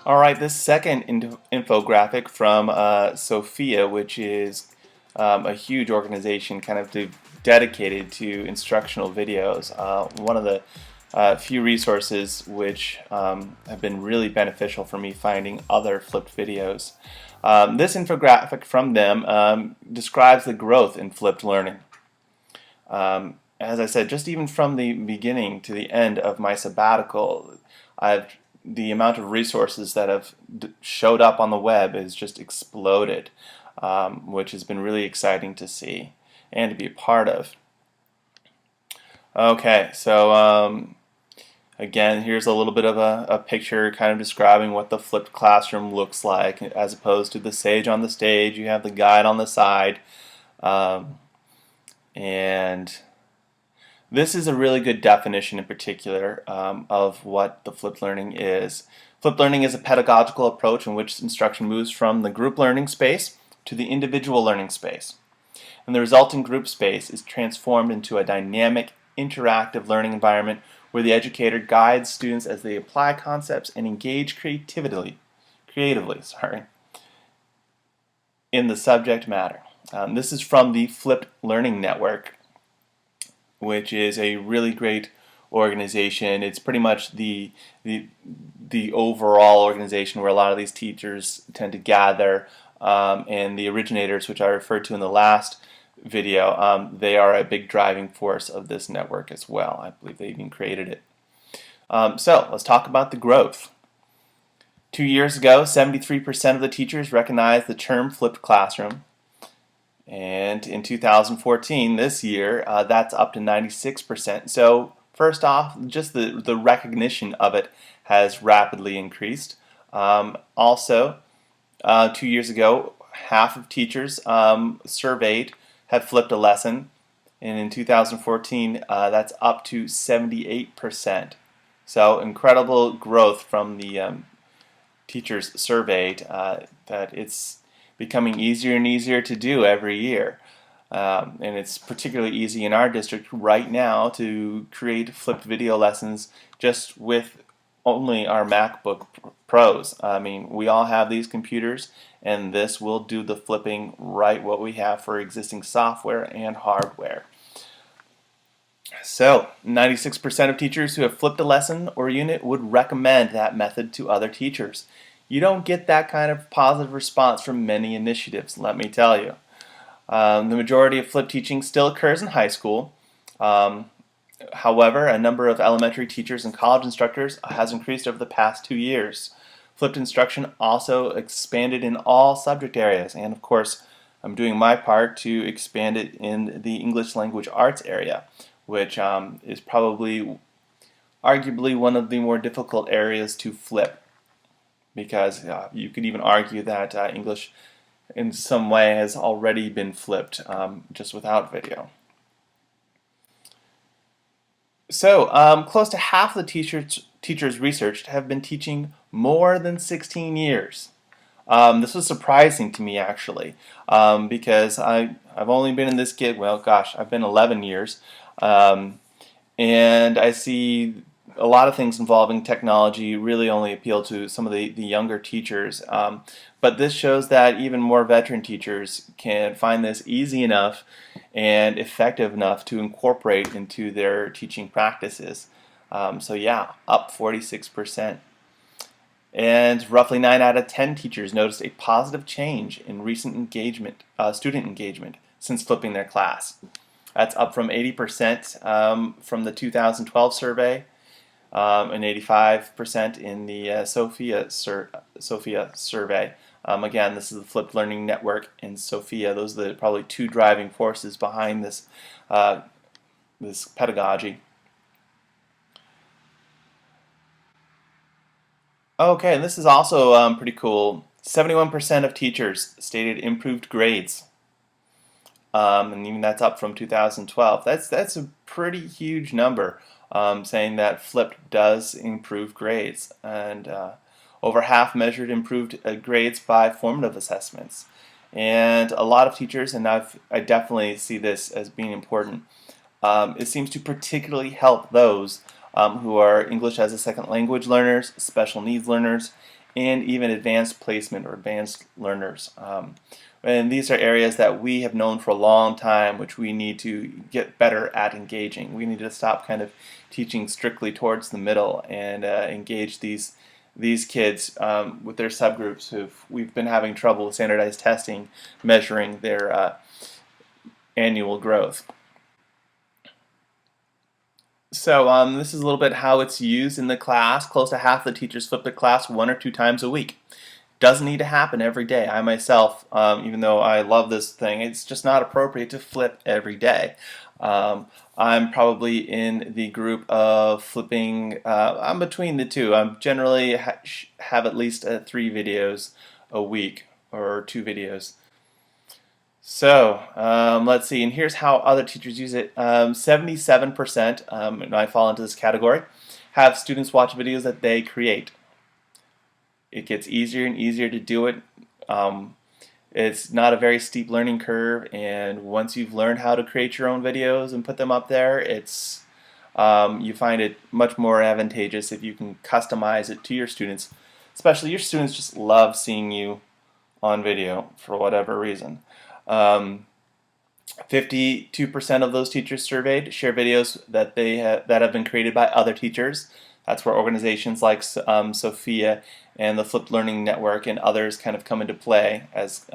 All right, this second infographic from Sophia, which is a huge organization kind of dedicated to instructional videos. One of the few resources which have been really beneficial for me finding other flipped videos. This infographic from them describes the growth in flipped learning. As I said, just even from the beginning to the end of my sabbatical, the amount of resources that have showed up on the web has just exploded, which has been really exciting to see and to be a part of. Okay, so again, here's a little bit of a picture kind of describing what the flipped classroom looks like as opposed to the sage on the stage. You have the guide on the side, and this is a really good definition in particular of what the flipped learning is. Flipped learning is a pedagogical approach in which instruction moves from the group learning space to the individual learning space. And the resulting group space is transformed into a dynamic, interactive learning environment where the educator guides students as they apply concepts and engage creatively in the subject matter. This is from the Flipped Learning Network, which is a really great organization. It's pretty much the overall organization where a lot of these teachers tend to gather, and the originators, which I referred to in the last video, they are a big driving force of this network as well. I believe they even created it. So let's talk about the growth. 2 years ago, 73% of the teachers recognized the term flipped classroom. And in 2014, this year, that's up to 96%. So first off, just the recognition of it has rapidly increased. Also, 2 years ago, half of teachers surveyed had flipped a lesson. And in 2014, that's up to 78%. So incredible growth from the teachers surveyed, that it's becoming easier and easier to do every year. And it's particularly easy in our district right now to create flipped video lessons just with only our MacBook Pros. I mean, we all have these computers, and this will do the flipping right what we have for existing software and hardware. So, 96% of teachers who have flipped a lesson or unit would recommend that method to other teachers. You don't get that kind of positive response from many initiatives, let me tell you. The majority of flipped teaching still occurs in high school. However, a number of elementary teachers and college instructors has increased over the past 2 years. Flipped instruction also expanded in all subject areas, and of course, I'm doing my part to expand it in the English language arts area, which is probably arguably one of the more difficult areas to flip, because you could even argue that English in some way has already been flipped just without video. So close to half of the teachers researched have been teaching more than 16 years. This was surprising to me actually, because I've only been in this gig, well gosh, I've been 11 years, and I see a lot of things involving technology really only appeal to some of the younger teachers, but this shows that even more veteran teachers can find this easy enough and effective enough to incorporate into their teaching practices. So yeah, up 46%. And roughly 9 out of 10 teachers noticed a positive change in recent engagement, student engagement, since flipping their class. That's up from 80% from the 2012 survey, and 85% in the Sophia survey. Again, this is the Flipped Learning Network and Sophia. Those are probably two driving forces behind this this pedagogy. Okay, and this is also pretty cool. 71% of teachers stated improved grades, and even that's up from 2012. That's a pretty huge number, saying that flipped does improve grades, and over half measured improved grades by formative assessments. And a lot of teachers, and I definitely see this as being important, it seems to particularly help those who are English as a second language learners, special needs learners, and even advanced placement or advanced learners. And these are areas that we have known for a long time, which we need to get better at engaging. We need to stop kind of teaching strictly towards the middle and engage these kids with their subgroups we've been having trouble with standardized testing, measuring their annual growth. So this is a little bit how it's used in the class. Close to half the teachers flip the class 1 or 2 times a week. Doesn't need to happen every day. I myself, even though I love this thing, it's just not appropriate to flip every day. I'm probably in the group of flipping, I'm between the two. I generally have at least 3 videos a week, or 2 videos. So let's see, and here's how other teachers use it. 77%, and I fall into this category, have students watch videos that they create. It gets easier and easier to do it. It's not a very steep learning curve, and once you've learned how to create your own videos and put them up there, you find it much more advantageous if you can customize it to your students. Especially your students just love seeing you on video for whatever reason. 52% of those teachers surveyed share videos that that have been created by other teachers. That's where organizations like Sophia and the Flipped Learning Network and others kind of come into play as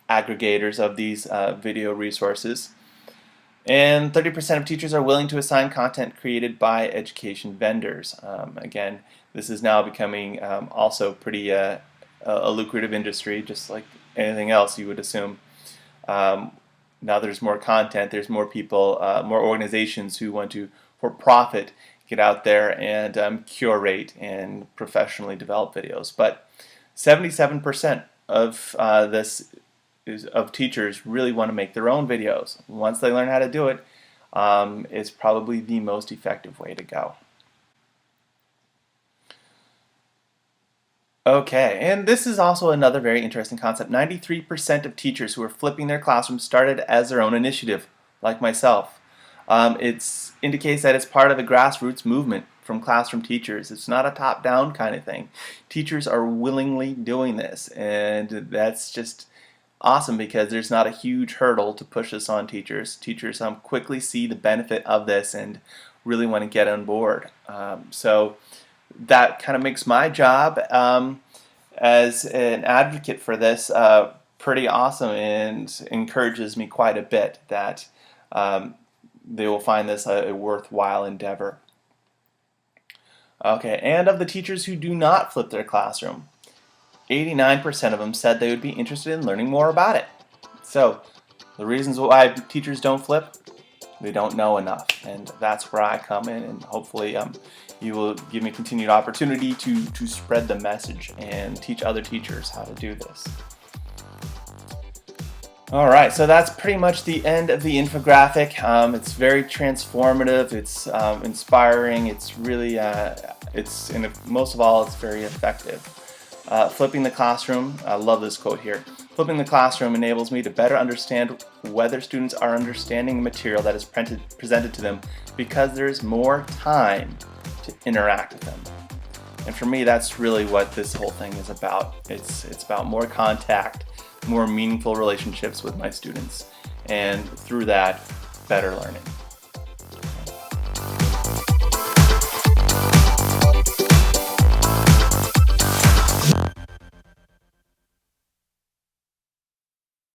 aggregators of these video resources. And 30% of teachers are willing to assign content created by education vendors. Again, this is now becoming also pretty a lucrative industry, just like anything else you would assume. Now there's more content, there's more people, more organizations who want to, for profit, get out there and curate and professionally develop videos. But 77% of of teachers really want to make their own videos. Once they learn how to do it, it's probably the most effective way to go. Okay, and this is also another very interesting concept. 93% of teachers who are flipping their classrooms started as their own initiative, like myself. It indicates that it's part of a grassroots movement from classroom teachers. It's not a top-down kind of thing. Teachers are willingly doing this, and that's just awesome because there's not a huge hurdle to push this on teachers. Teachers quickly see the benefit of this and really want to get on board. So that kind of makes my job as an advocate for this pretty awesome and encourages me quite a bit that they will find this a worthwhile endeavor. Okay, and of the teachers who do not flip their classroom, 89% of them said they would be interested in learning more about it. So the reasons why teachers don't flip, they don't know enough, and that's where I come in, and hopefully you will give me continued opportunity to spread the message and teach other teachers how to do this. Alright, so that's pretty much the end of the infographic. It's very transformative, it's inspiring, it's really, most of all, it's very effective. Flipping the classroom, I love this quote here. Flipping the classroom enables me to better understand whether students are understanding the material that is presented to them because there is more time to interact with them. And for me, that's really what this whole thing is about. It's about more contact, more meaningful relationships with my students, and through that, better learning.